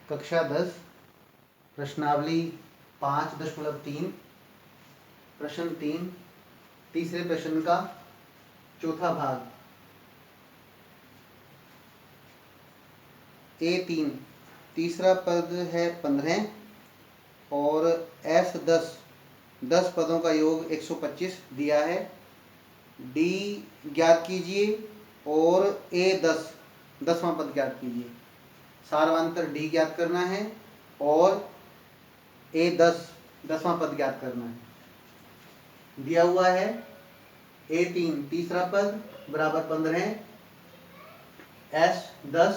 कक्षा 10 प्रश्नावली 5.3 प्रश्न 3 तीसरे प्रश्न का चौथा भाग। A3 तीसरा पद है 15 और S10 10 पदों का योग 125 दिया है। D ज्ञात कीजिए और A10 10वां पद ज्ञात कीजिए। सारवांतर D ज्ञात करना है और A10 10वां पद ज्ञात करना है। दिया हुआ है A3 तीसरा पद बराबर 15, S10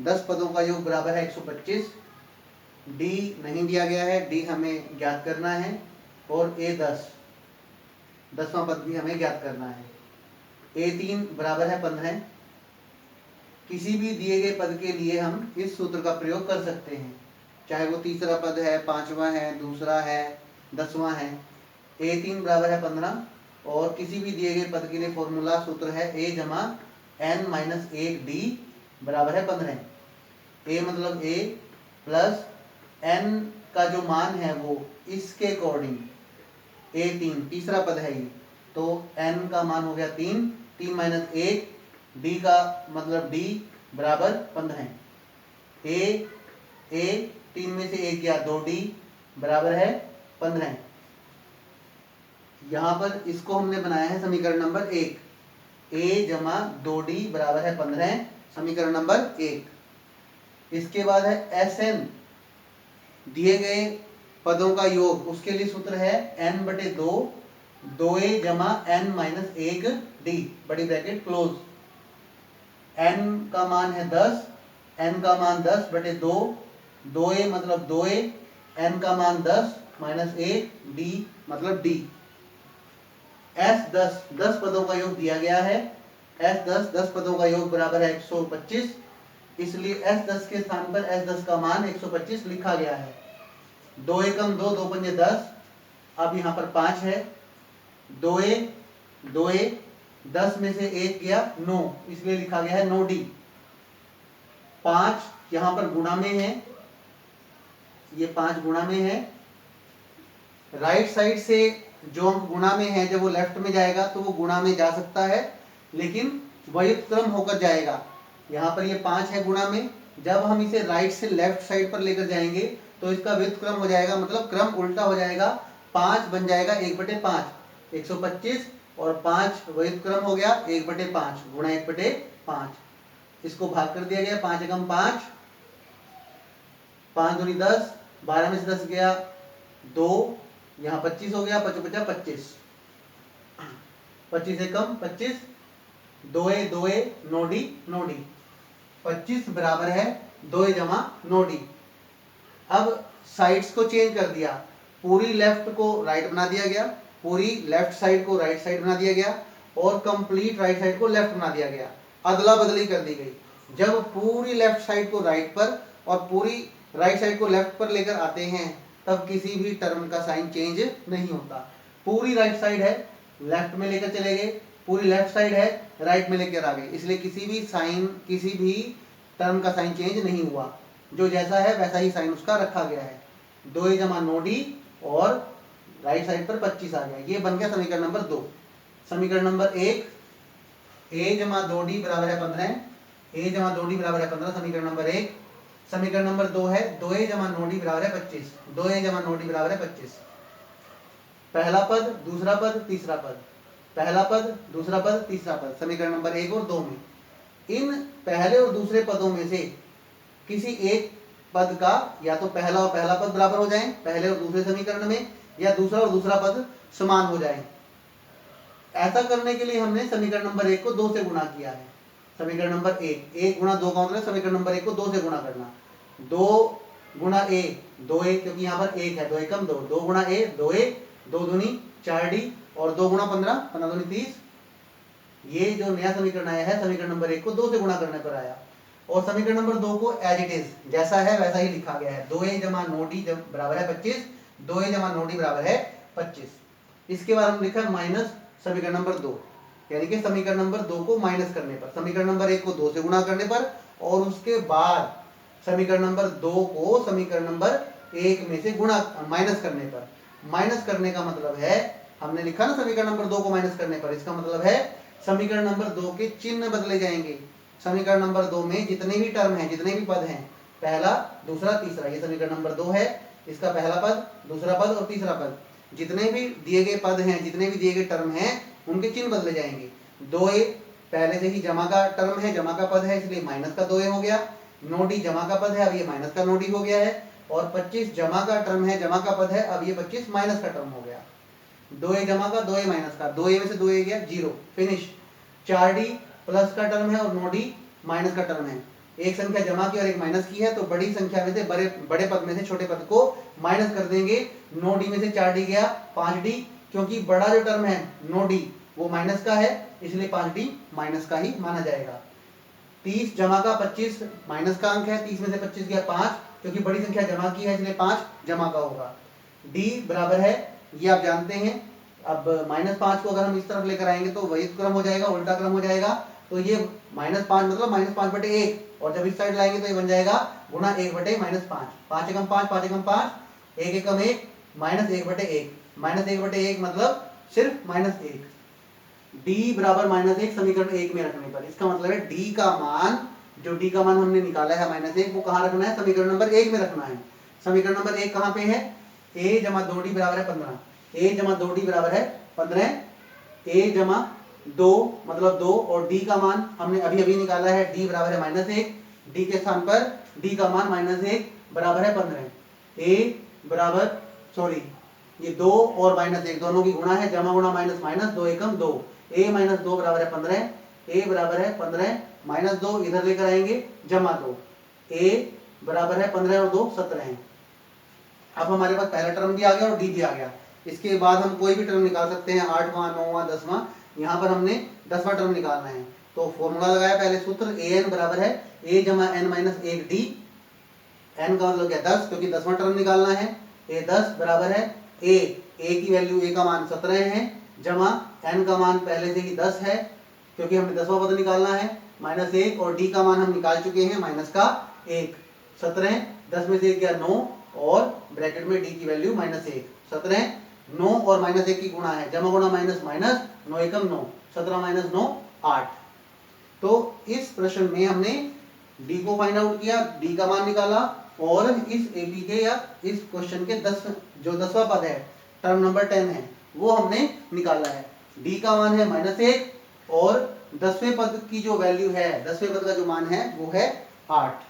10 पदों का योग बराबर है 125, D नहीं दिया गया है, D हमें ज्ञात करना है और A10 10वां पद भी हमें ज्ञात करना है। A3 बराबर है 15। किसी भी दिए गए पद के लिए हम इस सूत्र का प्रयोग कर सकते हैं, चाहे वो तीसरा पद है, पांचवा है, दूसरा है, 10वां है। A3 बराबर है 15 और किसी भी दिए गए पद के लिए फॉर्मूला सूत्र है A जमा n-1D बराबर है 15। A मतलब A प्लस n का जो मान है वो इसके अकॉर्डिंग A3 तीसरा पद है ये, तो n का मान हो गया 3, 3 माइनस 1, D का मतलब D बराबर 15। A 3 में से 1 गया 2D बराबर है 15। यहाँ पर इसको हमने बनाया है समीकरण नंबर 1। A जमा 2D बराबर है 15, समीकरण नंबर 1। इसके बाद है Sn दिए गए पदों का योग, उसके लिए सूत्र है n/2 2a जमा n-1D बड़ी ब्रैकेट क्लोज। n का मान है 10, n का मान 10/2, 2a मतलब 2a, n का मान 10 माइनस 1, d मतलब d। S10 10 पदों का योग दिया गया है। S10 10 पदों का योग बराबर है 125, इसलिए S10 के स्थान पर S10 का मान 125 लिखा गया है। 2 एकम 2, 2 पंजे 10, अब यहाँ पर 5 है। 2a 2a 10 में से 1 गया 9, इसलिए लिखा गया है 9D। 5 यहाँ पर गुणा में है, ये 5 गुणा में है। राइट साइड से जो अंक गुणा में है जब वो लेफ्ट में जाएगा तो वो गुणा में जा सकता है, लेकिन व्युत्क्रम होकर जाएगा। यहाँ पर ये 5 है गुणा में, जब हम इसे राइट से लेफ्ट साइड पर लेकर जाएंगे तो इसका व्युत्क्रम हो जाएगा, मतलब क्रम उल्टा हो जाएगा। 5 बन जाएगा 1/5, 125 और 5 व्युत्क्रम हो गया 1/5 गुणा 1/5। इसको भाग कर दिया गया, 5 एकम 5, 5 दूनी 10, 12 में से 10 गया 2, यहाँ 25 हो गया, 5 बचा 25, 25 एकम 25, 2a 2a 9D 9D, 25 बराबर है 2a जमा 9D। अब साइड्स को चेंज कर दिया, पूरी लेफ्ट को राइट बना दिया गया, पूरी लेफ्ट साइड को राइट साइड बना दिया गया और कंप्लीट राइट साइड को लेफ्ट बना दिया गया। अदला बदली कर दी गई। जब पूरी लेफ्ट साइड को राइट पर और पूरी राइट साइड को लेफ्ट पर लेकर आते हैं तब किसी भी टर्म का साइन चेंज नहीं होता। पूरी राइट साइड है, लेफ्ट में लेकर चले गए, पूरी लेफ्ट साइड है, राइट में लेकर आ गए, इसलिए किसी भी टर्म का साइन चेंज नहीं हुआ। जो जैसा है वैसा ही साइन उसका रखा गया है। 2a जमा 9D और राइट साइड पर 25 आ गया। ये बन गया समीकरण नंबर 2। समीकरण नंबर 1, a जमा 2D बराबर है 15, a जमा 2D बराबर है 15, समीकरण नंबर 1। समीकरण नंबर 2 है 2a जमा 9D बराबर है 25, 2a जमा 9D बराबर है 25। पहला पद, दूसरा पद, तीसरा पद, पहला पद, दूसरा पद, तीसरा पद, समीकरण नंबर 1 और 2 में। इन पहले और दूसरे पदों में से किसी एक पद का या तो पहला और पहला पद बराबर हो जाएं पहले और दूसरे समीकरण में, या दूसरा और दूसरा पद समान हो जाएं। ऐसा करने के लिए हमने समीकरण नंबर 1 को 2 से गुणा किया है। समीकरण नंबर 1 गुणा 2 का मतलब समीकरण नंबर 1 को 2 से गुणा करना। 2 गुणा a 2a, क्योंकि यहाँ पर 1 है, 2 एकम 2, 2 गुणा a 2a, 2 दूनी 4D और 2 गुणा 15, 15 दूनी 30। ये जो नया समीकरण आया है समीकरण नंबर 1 को 2 से गुणा करने पर आया। और समीकरण नंबर 2 को एज इट इज जैसा है वैसा ही लिखा गया है। 2a जमा 9D बराबर है 25, 2a जमा 9D बराबर है 25। इसके बाद हम लिखा माइनस समीकरण नंबर 2, यानी कि समीकरण नंबर 2 को माइनस करने पर, समीकरण नंबर 1 को 2 से गुणा करने पर और उसके बाद समीकरण नंबर 2 को समीकरण नंबर 1 में से गुणा माइनस करने पर। माइनस करने का मतलब है, हमने लिखा ना समीकरण नंबर 2 को माइनस करने पर, इसका मतलब है समीकरण नंबर 2 के चिन्ह बदले जाएंगे। समीकरण नंबर 2 में जितने भी टर्म हैं, जितने भी पद हैं, पहला, दूसरा, तीसरा, ये समीकरण नंबर 2 है, इसका पहला पद, दूसरा पद और तीसरा पद, जितने भी दिए गए पद हैं, जितने भी दिए गए टर्म हैं, उनके चिन्ह बदले जाएंगे। 2a पहले से ही जमा का टर्म है, जमा का पद है, इसलिए माइनस का 2a हो गया। 9d जमा का पद है, अब ये माइनस का 9d हो गया है। और 25 जमा का टर्म है, जमा का पद है, अब ये 25 माइनस का टर्म हो गया। 2a जमा का, 2a माइनस का, 2a में से 2a गया, 0, फिनिश। 4d प्लस का टर्म है और 9d माइनस का टर्म है। एक संख्या जमा की और एक माइनस की है, तो बड़ी संख्या में से बड़े पद में से छोटे पद को माइनस कर देंगे। 9d में से 4d गया 5d, क्योंकि बड़ा जो टर्म है 9d वो माइनस का है, इसलिए 5d माइनस का ही माना जाएगा। 30 जमा का 25 माइनस का अंक है, 30 में से 25 गया 5, क्योंकि बड़ी संख्या जमा की है, इसलिए 5 जमा का होगा। d बराबर है, ये आप जानते हैं। अब -5 को अगर हम इस तरफ लेकर आएंगे तो वही क्रम हो जाएगा, उल्टा क्रम हो जाएगा। तो ये -5 मतलब -5/1, और जब इस साइड लाएंगे तो ये बन जाएगा गुणा 1/-5। 5 एकम 5, 5 एकम 5, 1 एकम 1, -1/1। -1/1 मतलब सिर्फ -1। d बराबर -1 समीकरण 1 में रखने पर, इसका मतलब है d का मान, जो d का मान हमने निकाला है -1, वो कहाँ रखना है? समीकरण नंबर 1 में रखना है। समीकरण नंबर 1 कहाँ पे है? a जमा 2d बराबर है 15। a जमा 2d बराबर है 15। a जमा 2 मतलब 2, और d का मान हमने अभी अभी निकाला है, d बराबर है -1। d के स्थान पर d का मान -1 बराबर है 15। a बराबर, सॉरी, ये 2 और -1 दोनों की गुणा है, जमा गुणा minus minus, 2 Ekam 2, a minus 2 बराबर है 15। a बराबर है 15 -2 इधर लेकर आएंगे, जमा 2, a बराबर है 15 और 2 17। अब हमारे पास पहला टर्म भी आ गया और d भी आ गया। इसके बाद हम कोई भी टर्म निकाल सकते हैं, 8वां 9वां 10वां। यहाँ पर हमने 10वां टर्म निकालना है, तो फॉर्मूला लगाया, पहले सूत्र an बराबर है a जमा n माइनस 1d। n का मतलब क्या? 10, क्योंकि 10वां टर्म निकालना है। a 10 बराबर है a की वैल्यू, a का मान 17 है, जमा n का मान पहले से ही 10 है, क्योंकि हमने 10वां पद निकालना है, -1, और d का मान हम निकाल चुके हैं, माइनस का 1। 17, 10 में से 1 गया 9, और ब्रैकेट में d की वैल्यू -1। 17, 9 और -1 की गुणा है, जमा गुणा माइनस माइनस, 9 एकम 9, 17 - 9 8। तो इस प्रश्न में हमने d को फाइंड आउट किया, d का मान निकाला, और इस AP के या इस क्वेश्चन के 10वां पद है, टर्म नंबर 10 है, वो हमने निकाला है। d का मान है -1, और 10वें पद की जो वैल्यू है, 10वें पद का जो मान है वो है 8।